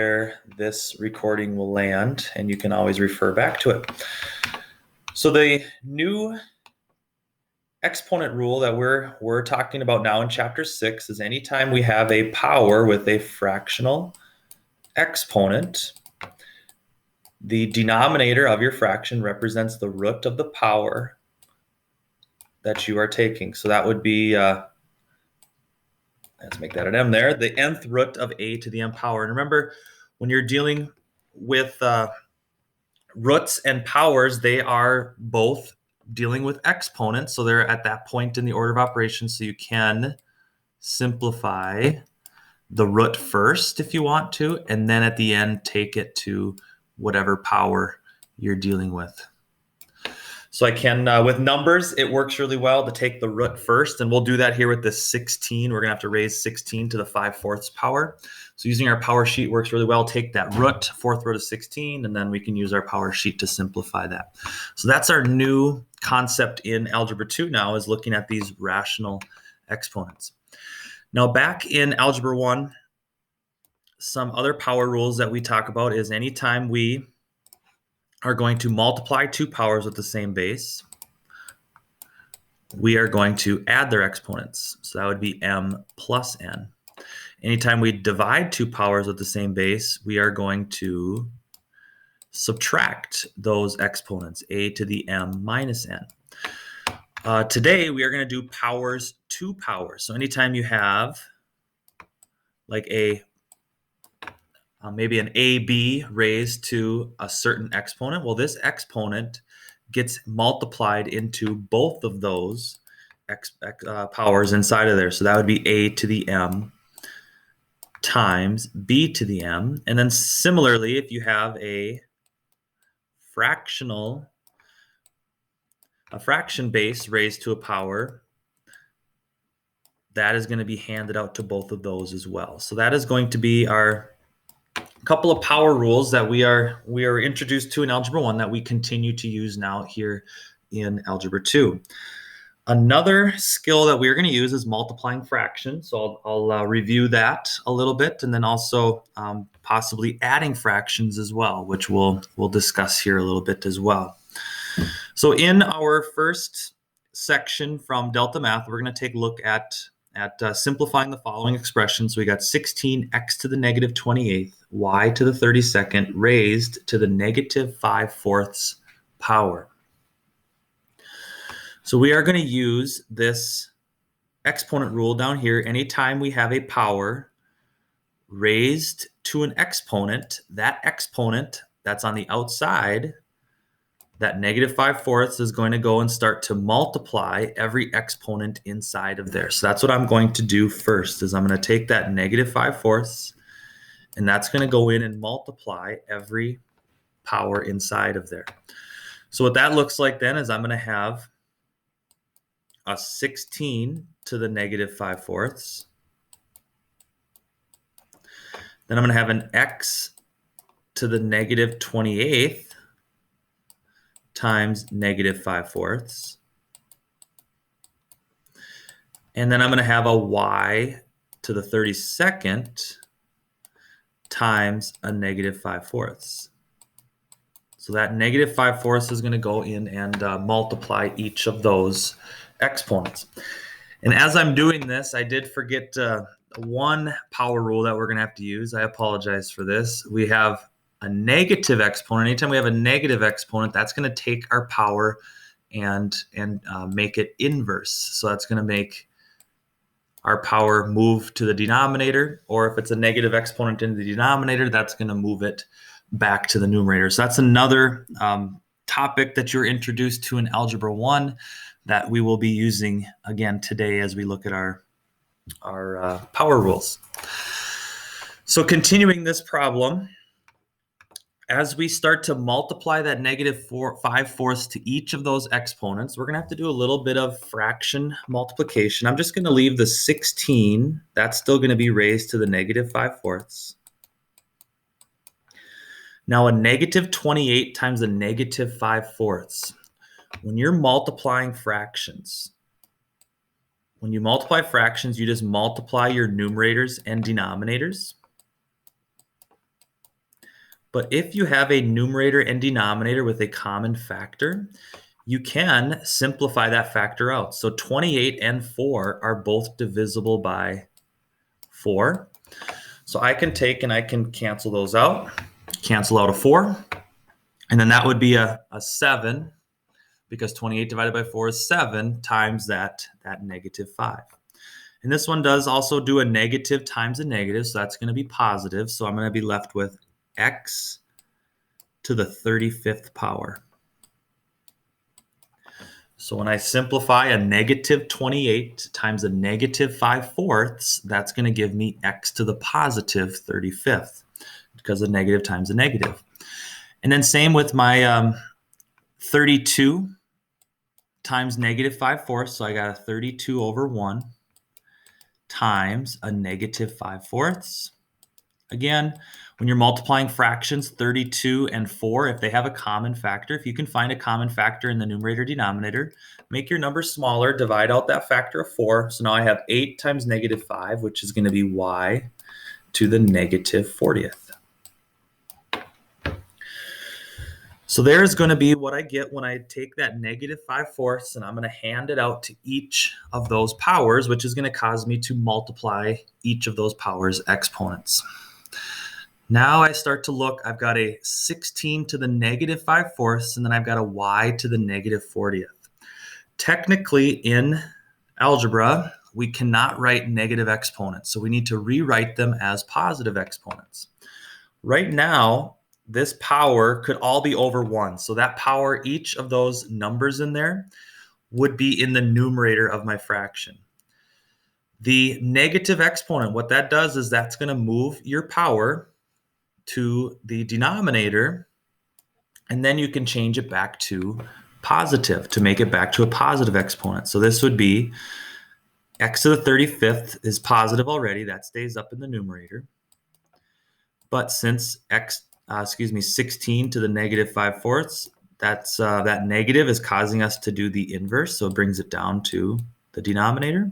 where this recording will land, and you can always refer back to it. So the new exponent rule that we're talking about now in chapter 6 is anytime we have a power with a fractional exponent, the denominator of your fraction represents the root of the power that you are taking. So that would be, let's make that an m there, the nth root of a to the m power. And remember, when you're dealing with roots and powers, they are both dealing with exponents. So they're at that point in the order of operations. So you can simplify the root first if you want to, and then at the end, take it to whatever power you're dealing with. So I can, with numbers, it works really well to take the root first, and we'll do that here with this 16. We're gonna have to raise 16 to the 5/4 power. So using our power sheet works really well. Take that root, fourth root of 16, and then we can use our power sheet to simplify that. So that's our new concept in Algebra 2 now, is looking at these rational exponents. Now back in Algebra 1, some other power rules that we talk about is anytime we are going to multiply two powers with the same base, we are going to add their exponents. So that would be m plus n. Anytime we divide two powers with the same base, we are going to subtract those exponents, a to the m minus n. Today, we are going to do powers to powers. So anytime you have like a maybe an AB raised to a certain exponent, well, this exponent gets multiplied into both of those powers inside of there. So that would be a to the m times b to the m. And then similarly, if you have a fraction base raised to a power, that is going to be handed out to both of those as well. So that is going to be our couple of power rules that we are introduced to in Algebra 1 that we continue to use now here in Algebra 2. Another skill that we're going to use is multiplying fractions. So I'll review that a little bit, and then also possibly adding fractions as well, which we'll discuss here a little bit as well. So in our first section from Delta Math, we're going to take a look at simplifying the following expressions. So we got 16x to the negative 28th, y to the 32nd, raised to the negative 5/4 power. So we are going to use this exponent rule down here. Anytime we have a power raised to an exponent, that exponent that's on the outside, that negative 5/4 is going to go and start to multiply every exponent inside of there. So that's what I'm going to do first, is I'm going to take that negative 5/4, and that's going to go in and multiply every power inside of there. So what that looks like then is I'm going to have a 16 to the negative 5/4. Then I'm going to have an x to the negative 28th times negative 5/4. And then I'm going to have a y to the 32nd times a negative 5/4. So that negative 5/4 is going to go in and multiply each of those exponents. And as I'm doing this, I did forget one power rule that we're going to have to use. I apologize for this. We have a negative exponent. Anytime we have a negative exponent, that's going to take our power and make it inverse. So that's going to make our power move to the denominator, or if it's a negative exponent in the denominator, that's going to move it back to the numerator. So that's another topic that you're introduced to in Algebra 1 that we will be using again today as we look at our power rules. So continuing this problem, as we start to multiply that negative 5/4 to each of those exponents, we're going to have to do a little bit of fraction multiplication. I'm just going to leave the 16. That's still going to be raised to the negative 5/4. Now a negative 28 times a negative 5/4. When you're multiplying fractions, when you multiply fractions, you just multiply your numerators and denominators. But if you have a numerator and denominator with a common factor, you can simplify that factor out. So 28 and 4 are both divisible by 4. So I can take and I can cancel those out. Cancel out a 4. And then that would be a 7, because 28 divided by 4 is 7 times that negative 5. And this one does also do a negative times a negative, so that's going to be positive. So I'm going to be left with x to the 35th power. So when I simplify a negative 28 times a negative 5/4, that's going to give me x to the positive 35th, because of negative times a negative. And then same with my 32 times negative 5/4. So I got a 32 over 1 times a negative 5/4. Again, when you're multiplying fractions, 32 and 4, if they have a common factor, if you can find a common factor in the numerator denominator, make your number smaller, divide out that factor of 4. So now I have 8 times negative 5, which is going to be y to the negative 40th. So there's going to be what I get when I take that negative 5/4 and I'm going to hand it out to each of those powers, which is going to cause me to multiply each of those powers' exponents. Now I start to look, I've got a 16 to the negative 5/4, and then I've got a y to the negative 40th. Technically, in algebra, we cannot write negative exponents, so we need to rewrite them as positive exponents. Right now, this power could all be over 1. So that power, each of those numbers in there, would be in the numerator of my fraction. The negative exponent, what that does is that's going to move your power to the denominator, and then you can change it back to positive to make it back to a positive exponent. So this would be x to the 35th is positive already. That stays up in the numerator. But since 16 to the negative 5/4, that's that negative is causing us to do the inverse, so it brings it down to the denominator.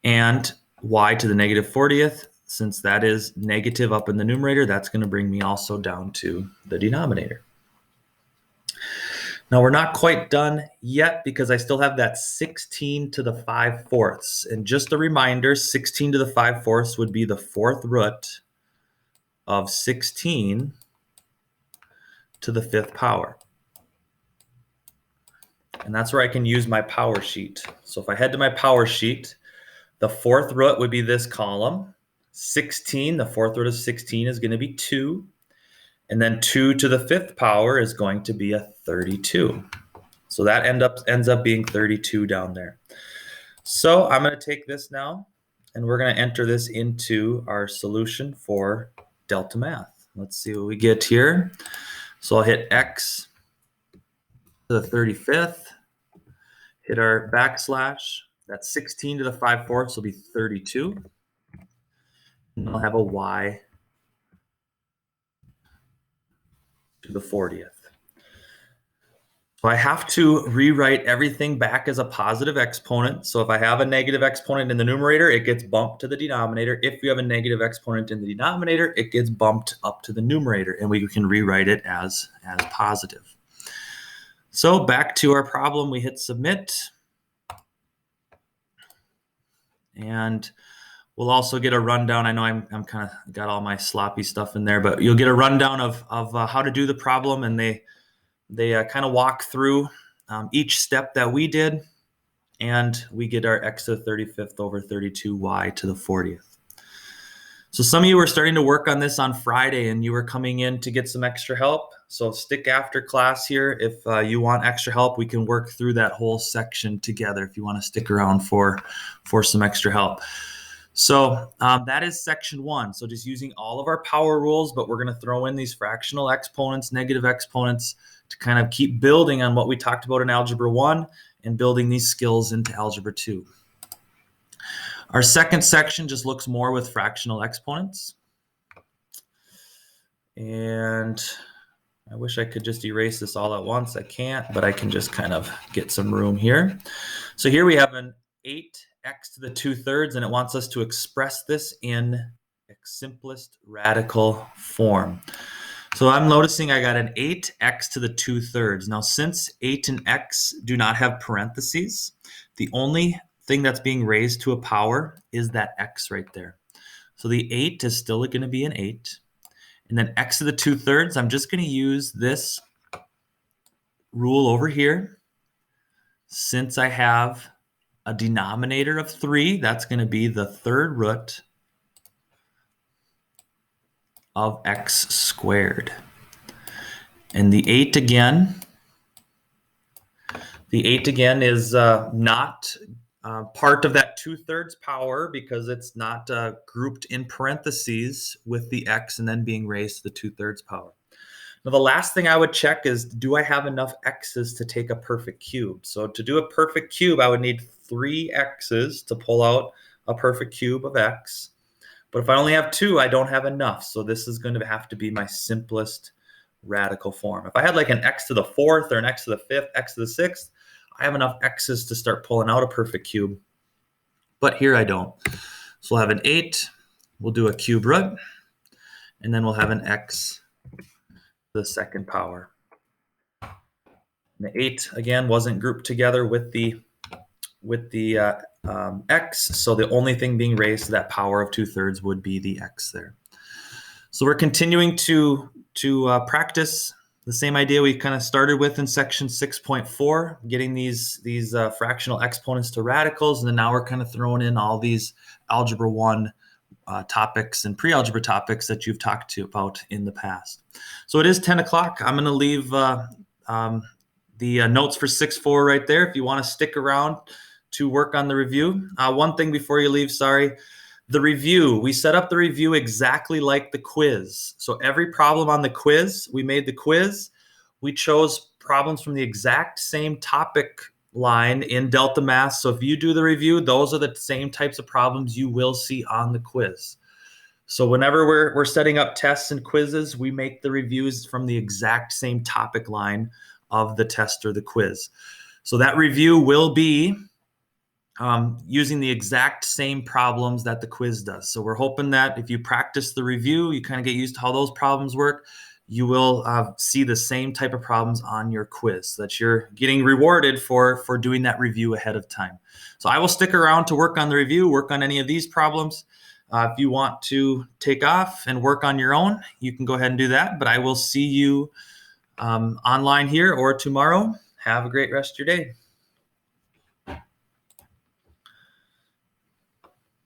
And y to the negative 40th, since that is negative up in the numerator, that's going to bring me also down to the denominator. Now we're not quite done yet, because I still have that 16 to the 5/4. And just a reminder, 16 to the 5/4 would be the 4th root of 16 to the 5th power. And that's where I can use my power sheet. So if I head to my power sheet, the 4th root would be this column. 16, the 4th root of 16 is going to be 2. And then 2 to the 5th power is going to be a 32. So that ends up being 32 down there. So I'm going to take this now, and we're going to enter this into our solution for delta math. Let's see what we get here. So I'll hit x to the 35th, hit our backslash. That's 16 to the 5/4 will be 32. And I'll have a y to the 40th. So I have to rewrite everything back as a positive exponent. So if I have a negative exponent in the numerator, it gets bumped to the denominator. If you have a negative exponent in the denominator, it gets bumped up to the numerator, and we can rewrite it as positive. So back to our problem, we hit submit. And we'll also get a rundown. I know I'm kind of got all my sloppy stuff in there, but you'll get a rundown of how to do the problem, and they kind of walk through each step that we did, and we get our x to the 35th over 32 y to the 40th. So some of you were starting to work on this on Friday, and you were coming in to get some extra help. So stick after class here. If you want extra help, we can work through that whole section together if you want to stick around for some extra help. So that is section 1. So just using all of our power rules, but we're going to throw in these fractional exponents, negative exponents, to kind of keep building on what we talked about in Algebra 1 and building these skills into Algebra 2. Our second section just looks more with fractional exponents. And I wish I could just erase this all at once. I can't, but I can just kind of get some room here. So here we have an 8x to the 2/3, and it wants us to express this in simplest radical form. So I'm noticing I got an 8x to the 2/3. Now, since 8 and x do not have parentheses, the only thing that's being raised to a power is that x right there. So the 8 is still going to be an 8. And then x to the 2/3, I'm just going to use this rule over here. Since I have a denominator of 3, that's going to be the third root of x squared. And the 8 again is not part of that 2/3 power because it's not grouped in parentheses with the x and then being raised to the 2/3 power. Now, the last thing I would check is, do I have enough x's to take a perfect cube? So to do a perfect cube, I would need 3 x's to pull out a perfect cube of x. But if I only have 2, I don't have enough. So this is going to have to be my simplest radical form. If I had like an x to the 4th or an x to the 5th, x to the 6th, I have enough x's to start pulling out a perfect cube. But here I don't. So we'll have an 8. We'll do a cube root. And then we'll have an x to the second power. And the 8, again, wasn't grouped together with the x. So the only thing being raised to that power of 2/3 would be the x there. So we're continuing to practice the same idea we kind of started with in section 6.4, getting these fractional exponents to radicals, and then now we're kind of throwing in all these Algebra 1 topics and pre-algebra topics that you've talked about in the past. So it is 10 o'clock. I'm going to leave the notes for 6.4 right there if you want to stick around to work on the review. One thing before you leave, sorry. The review, we set up the review exactly like the quiz. So every problem on the quiz, we made the quiz. We chose problems from the exact same topic line in Delta Math. So if you do the review, those are the same types of problems you will see on the quiz. So whenever we're setting up tests and quizzes, we make the reviews from the exact same topic line of the test or the quiz. So that review will be using the exact same problems that the quiz does. So we're hoping that if you practice the review, you kind of get used to how those problems work, you will see the same type of problems on your quiz, so that you're getting rewarded for doing that review ahead of time. So I will stick around to work on the review, work on any of these problems. If you want to take off and work on your own, you can go ahead and do that. But I will see you online here or tomorrow. Have a great rest of your day.